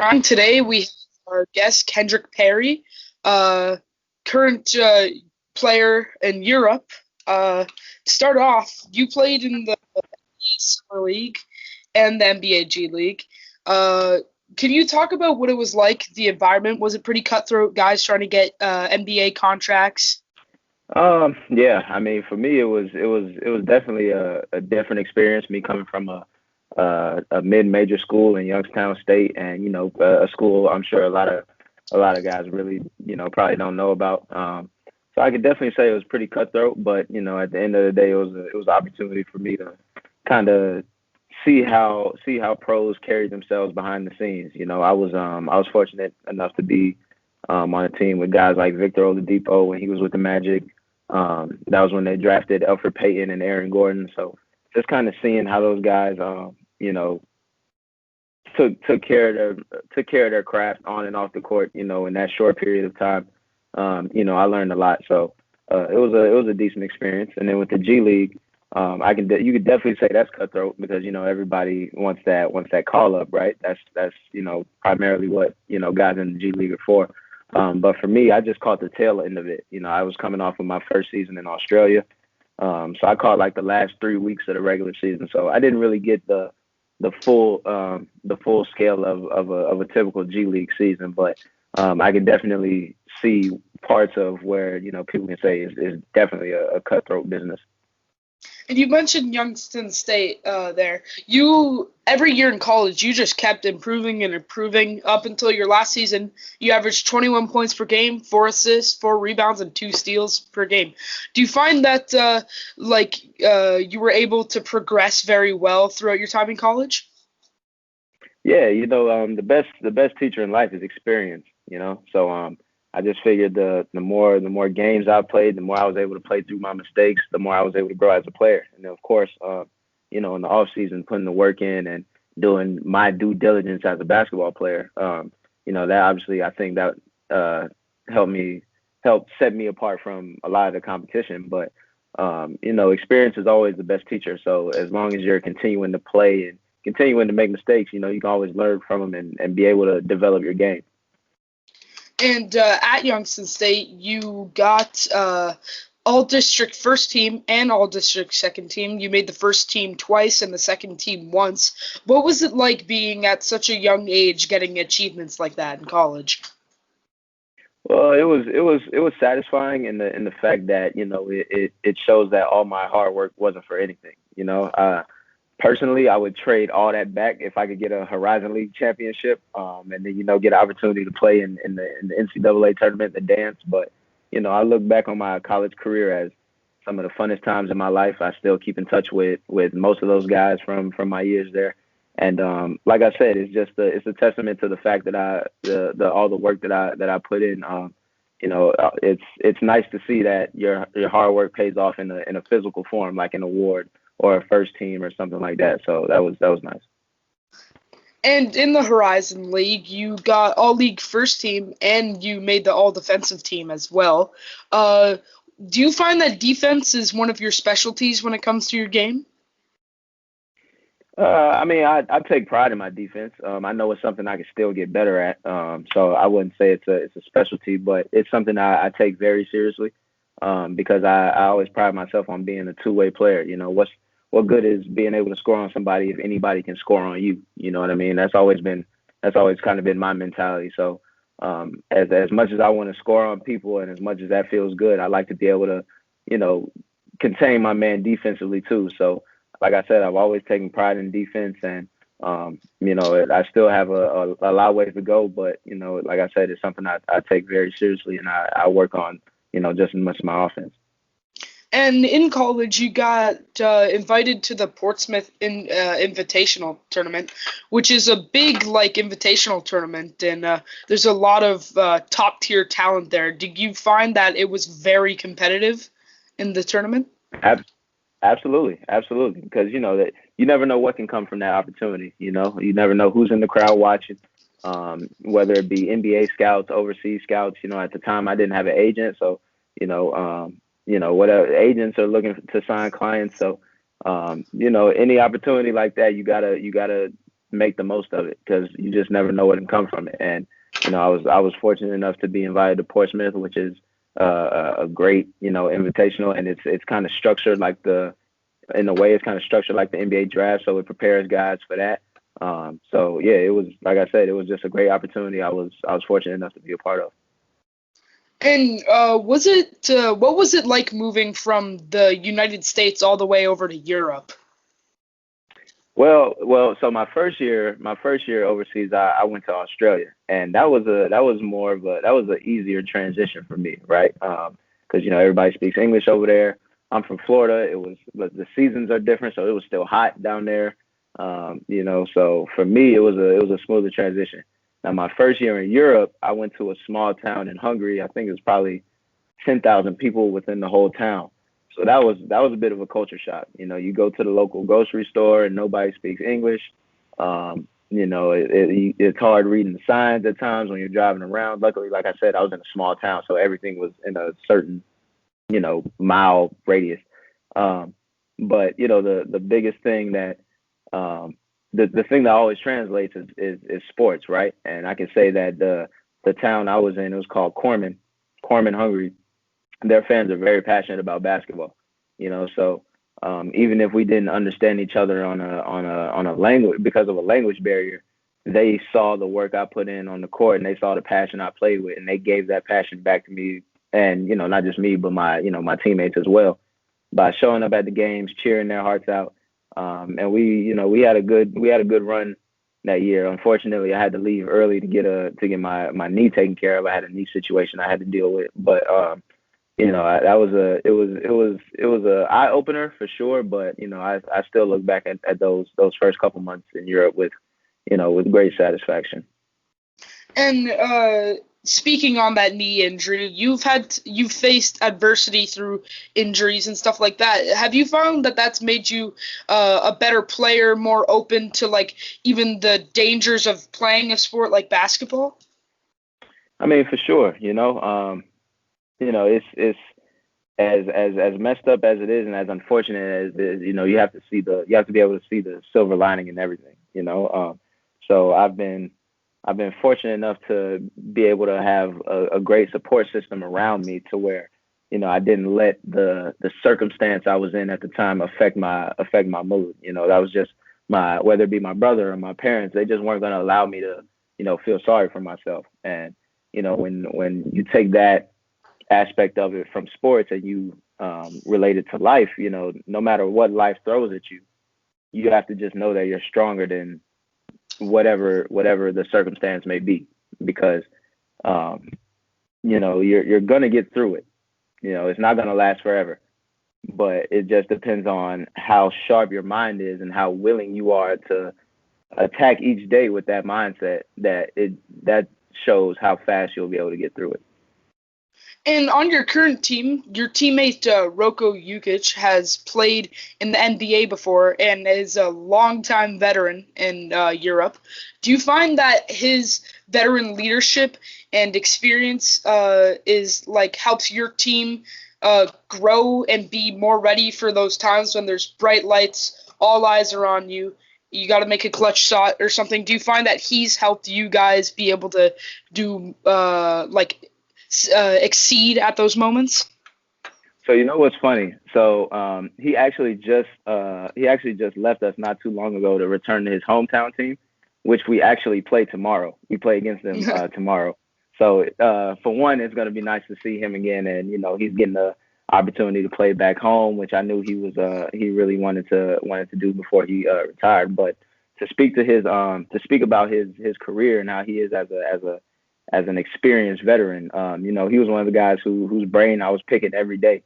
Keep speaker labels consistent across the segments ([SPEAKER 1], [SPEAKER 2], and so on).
[SPEAKER 1] Ryan. Today we have our guest Kendrick Perry, uh, current player in Europe. To start off, you played in the Summer League and the NBA G League. Uh, can you talk about what it was like? The environment, was it pretty cutthroat? Guys trying to get NBA contracts.
[SPEAKER 2] Yeah, I mean, for me, it was definitely a different experience. Me coming from a mid-major school in Youngstown State, and a school I'm sure a lot of guys really probably don't know about. So I could definitely say it was pretty cutthroat, but at the end of the day, it was an opportunity for me to kind of see how pros carry themselves behind the scenes. I was fortunate enough to be on a team with guys like Victor Oladipo when he was with the Magic. That was when they drafted Alfred Payton and Aaron Gordon. So just kind of seeing how those guys, you know, took care of their craft on and off the court. In that short period of time, I learned a lot. So it was a decent experience. And then with the G League, you could definitely say that's cutthroat because everybody wants that call up, right? That's primarily what guys in the G League are for. But for me, I just caught the tail end of it. I was coming off of my first season in Australia, so I caught like the last 3 weeks of the regular season. So I didn't really get the full scale of a typical G League season, but I can definitely see parts of where people can say is definitely a cutthroat business.
[SPEAKER 1] And you mentioned Youngstown State there. You every year in college, you just kept improving and improving up until your last season. You averaged 21 points per game, 4 assists, 4 rebounds, and 2 steals per game. Do you find that you were able to progress very well throughout your time in college?
[SPEAKER 2] Yeah, the best teacher in life is experience. So I just figured the more games I played, the more I was able to play through my mistakes, the more I was able to grow as a player. And then of course, in the off season, putting the work in and doing my due diligence as a basketball player. That obviously I think that uh, helped me helped set me apart from a lot of the competition. But experience is always the best teacher. So as long as you're continuing to play and continuing to make mistakes, you can always learn from them and be able to develop your game.
[SPEAKER 1] And at Youngstown State, you got all district first team and all district second team. You made the first team twice and the second team once. What was it like being at such a young age getting achievements like that in college?
[SPEAKER 2] Well, it was satisfying in the fact that it shows that all my hard work wasn't for anything. Personally, I would trade all that back if I could get a Horizon League championship, and then get an opportunity to play in the NCAA tournament, the dance. But I look back on my college career as some of the funnest times in my life. I still keep in touch with most of those guys from my years there. And like I said, it's a testament to the fact that the all the work that I put in. It's nice to see that your hard work pays off in a physical form, like an award or a first team or something like that. So that was nice.
[SPEAKER 1] And in the Horizon League, you got all league first team and you made the all defensive team as well. Uh, do you find that defense is one of your specialties when it comes to your game?
[SPEAKER 2] I mean, I take pride in my defense. I know it's something I can still get better at. So I wouldn't say it's a specialty, but it's something I take very seriously. Because I always pride myself on being a two-way player. What good is being able to score on somebody if anybody can score on you? You know what I mean? That's always kind of been my mentality. So as much as I want to score on people and as much as that feels good, I like to be able to, you know, contain my man defensively too. So like I said, I've always taken pride in defense, and I still have a lot of ways to go. But like I said, it's something I take very seriously, and I work on just as much as my offense.
[SPEAKER 1] And in college, you got invited to the Portsmouth Invitational Tournament, which is a big invitational tournament, and there's a lot of top tier talent there. Did you find that it was very competitive in the tournament?
[SPEAKER 2] Ab- Absolutely, absolutely, because that you never know what can come from that opportunity. You never know who's in the crowd watching, whether it be NBA scouts, overseas scouts. At the time I didn't have an agent, so whatever agents are looking to sign clients. So any opportunity like that, you gotta make the most of it because you just never know what can come from it. And I was fortunate enough to be invited to Portsmouth, which is a great invitational, and it's kind of structured like in a way it's kind of structured like the NBA draft, so it prepares guys for that. So yeah, it was, like I said, it was just a great opportunity. I was fortunate enough to be a part of.
[SPEAKER 1] And what was it like moving from the United States all the way over to Europe?
[SPEAKER 2] Well. So my first year overseas, I went to Australia, and that was an easier transition for me, right? Because everybody speaks English over there. I'm from Florida. But the seasons are different, so it was still hot down there. So for me, it was a smoother transition. Now, my first year in Europe, I went to a small town in Hungary. I think it was probably 10,000 people within the whole town. So that was a bit of a culture shock. You go to the local grocery store and nobody speaks English. It's hard reading the signs at times when you're driving around. Luckily, like I said, I was in a small town, so everything was in a certain, mile radius. But the biggest thing that the thing that always translates is sports, right? And I can say that the town I was in, it was called Corman, Hungary. Their fans are very passionate about basketball, So even if we didn't understand each other on a language because of a language barrier, they saw the work I put in on the court and they saw the passion I played with, and they gave that passion back to me. And not just me, but my teammates as well, by showing up at the games, cheering their hearts out. And we had a good run that year. Unfortunately, I had to leave early to get my knee taken care of. I had a knee situation I had to deal with, but it was a eye opener for sure. But I still look back at those first couple months in Europe with great satisfaction.
[SPEAKER 1] And speaking on that knee injury, you've faced adversity through injuries and stuff like that. Have you found that that's made you a better player, more open to like even the dangers of playing a sport like basketball?
[SPEAKER 2] I mean, for sure. It's as messed up as it is and as unfortunate as it is. You have to be able to see the silver lining in everything. So I've been fortunate enough to be able to have a great support system around me to where, I didn't let the circumstance I was in at the time affect my mood. That was just whether it be my brother or my parents, they just weren't going to allow me to, feel sorry for myself. And, when you take that aspect of it from sports and you relate it to life, no matter what life throws at you, you have to just know that you're stronger than whatever the circumstance may be, because you're gonna get through it. It's not gonna last forever, but it just depends on how sharp your mind is and how willing you are to attack each day with that mindset. That shows how fast you'll be able to get through it.
[SPEAKER 1] And on your current team, your teammate Roko Jukic has played in the NBA before and is a longtime veteran in Europe. Do you find that his veteran leadership and experience is like helps your team grow and be more ready for those times when there's bright lights, all eyes are on you? You got to make a clutch shot or something. Do you find that he's helped you guys be able to do exceed at those moments?
[SPEAKER 2] So what's funny? So he actually just left us not too long ago to return to his hometown team, which we actually play tomorrow. We play against them tomorrow. So for one, it's going to be nice to see him again, and he's getting the opportunity to play back home, which I knew he really wanted to do before he retired. But to speak about his career and how he is as an experienced veteran, he was one of the guys whose brain I was picking every day,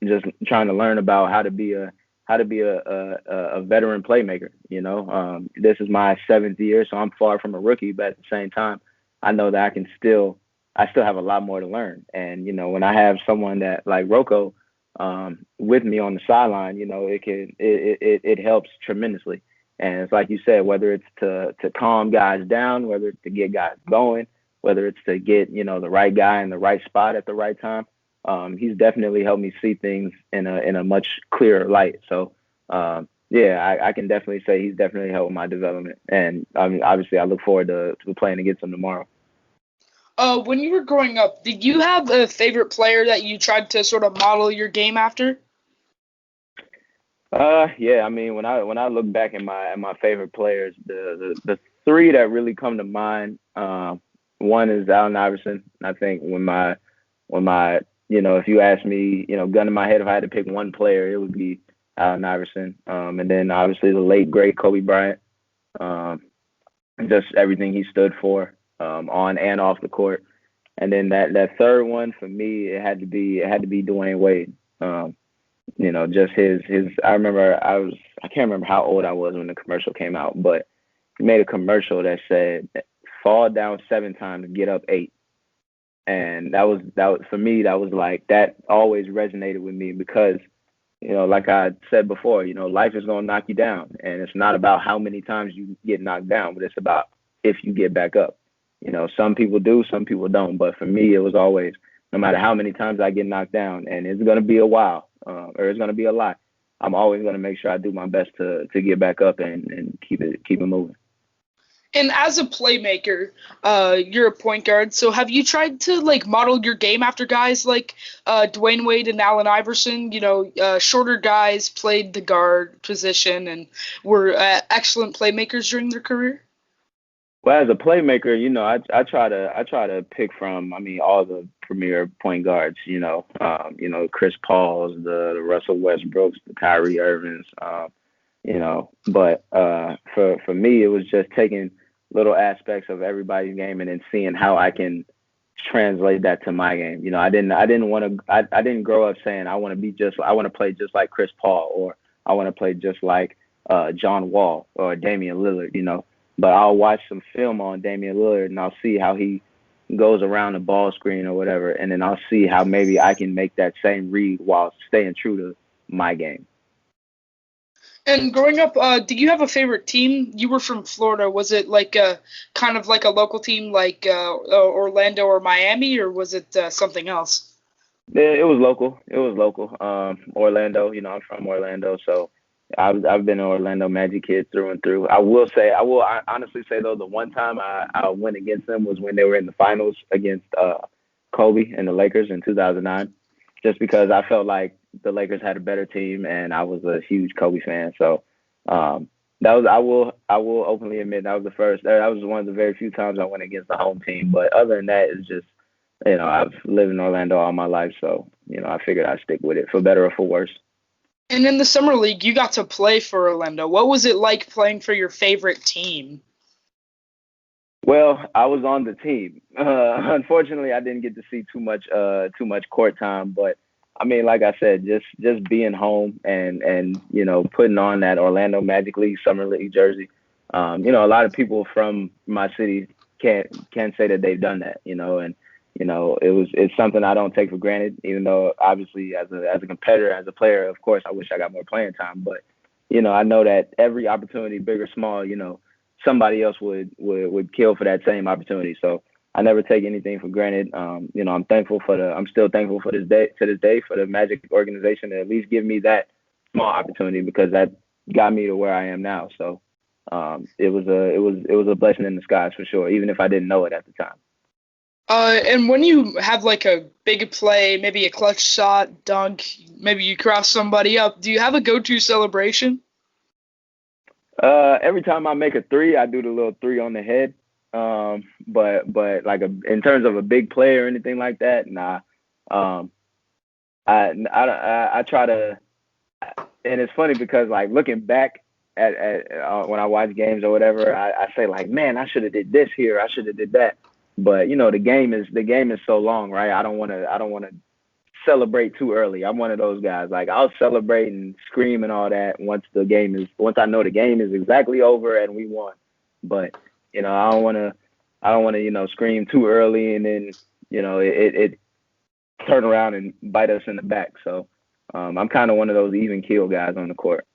[SPEAKER 2] just trying to learn about how to be a veteran playmaker. This is my 7th year, so I'm far from a rookie, but at the same time, I know that I still have a lot more to learn. And when I have someone that like Roko with me on the sideline, it helps tremendously. And it's like you said, whether it's to calm guys down, whether it's to get guys going, whether it's to get, the right guy in the right spot at the right time, he's definitely helped me see things in a much clearer light. So, yeah, I can definitely say he's definitely helped my development. And I mean, obviously, I look forward to playing against him tomorrow.
[SPEAKER 1] When you were growing up, did you have a favorite player that you tried to sort of model your game after?
[SPEAKER 2] Yeah. I mean, when I look back at my favorite players, the three that really come to mind, one is Allen Iverson. I think when my if you ask me, gun in my head, if I had to pick one player, it would be Allen Iverson. And then obviously the late great Kobe Bryant. Um, just everything he stood for, on and off the court. And then that third one for me, it had to be Dwayne Wade. Just his. I remember I can't remember how old I was when the commercial came out, but he made a commercial that said, "Fall down 7 times, get up 8." And that was for me. That was like that always resonated with me because like I said before, life is gonna knock you down, and it's not about how many times you get knocked down, but it's about if you get back up. Some people do, some people don't, but for me, it was always no matter how many times I get knocked down, and it's gonna be a while, or it's gonna be a lot. I'm always gonna make sure I do my best to get back up and keep it moving.
[SPEAKER 1] And as a playmaker, you're a point guard. So have you tried to like model your game after guys like Dwayne Wade and Allen Iverson? Shorter guys played the guard position and were excellent playmakers during their career.
[SPEAKER 2] Well, as a playmaker, I try to pick from, I mean, all the premier point guards. Chris Paul's, the Russell Westbrooks, the Kyrie Irvings. But for me, it was just taking little aspects of everybody's game and then seeing how I can translate that to my game. I didn't grow up saying I want to play just like Chris Paul, or I want to play just like John Wall or Damian Lillard. But I'll watch some film on Damian Lillard and I'll see how he goes around the ball screen or whatever, and then I'll see how maybe I can make that same read while staying true to my game.
[SPEAKER 1] And growing up, do you have a favorite team? You were from Florida. Was it like a kind of like a local team like Orlando or Miami, or was it something else?
[SPEAKER 2] Yeah, it was local. It was local. Orlando. I'm from Orlando, so I've been an Orlando Magic kid through and through. I honestly say though, the one time I went against them was when they were in the finals against Kobe and the Lakers in 2009. Just because I felt like the Lakers had a better team, and I was a huge Kobe fan. So that was I will openly admit that was the first. That was one of the very few times I went against the home team. But other than that, it's just I've lived in Orlando all my life, so I figured I'd stick with it for better or for worse.
[SPEAKER 1] And in the summer league, you got to play for Orlando. What was it like playing for your favorite team?
[SPEAKER 2] Well, I was on the team. Unfortunately, I didn't get to see too much court time, but I mean, like I said, just being home and putting on that Orlando Magic League Summer League jersey. A lot of people from my city can't say that they've done that, and it's something I don't take for granted. Even though obviously as a competitor, as a player, of course, I wish I got more playing time, but I know that every opportunity, big or small, somebody else would kill for that same opportunity. So I never take anything for granted. I'm still thankful for this day to this day for the Magic organization to at least give me that small opportunity because that got me to where I am now. So it was a blessing in disguise for sure, even if I didn't know it at the time.
[SPEAKER 1] And when you have like a big play, maybe a clutch shot, dunk, maybe you cross somebody up, do you have a go-to celebration?
[SPEAKER 2] Every time I make a three, I do the little three on the head. But like in terms of a big play or anything like that, nah. Um, I try to, and it's funny because like looking back at when I watch games or whatever, I say like, man, I should have did this here, I should have did that. But the game is so long, right? I don't want to celebrate too early. I'm one of those guys. Like I'll celebrate and scream and all that once I know the game is exactly over and we won. But I don't want to scream too early and then it turn around and bite us in the back. So I'm kind of one of those even keel guys on the court.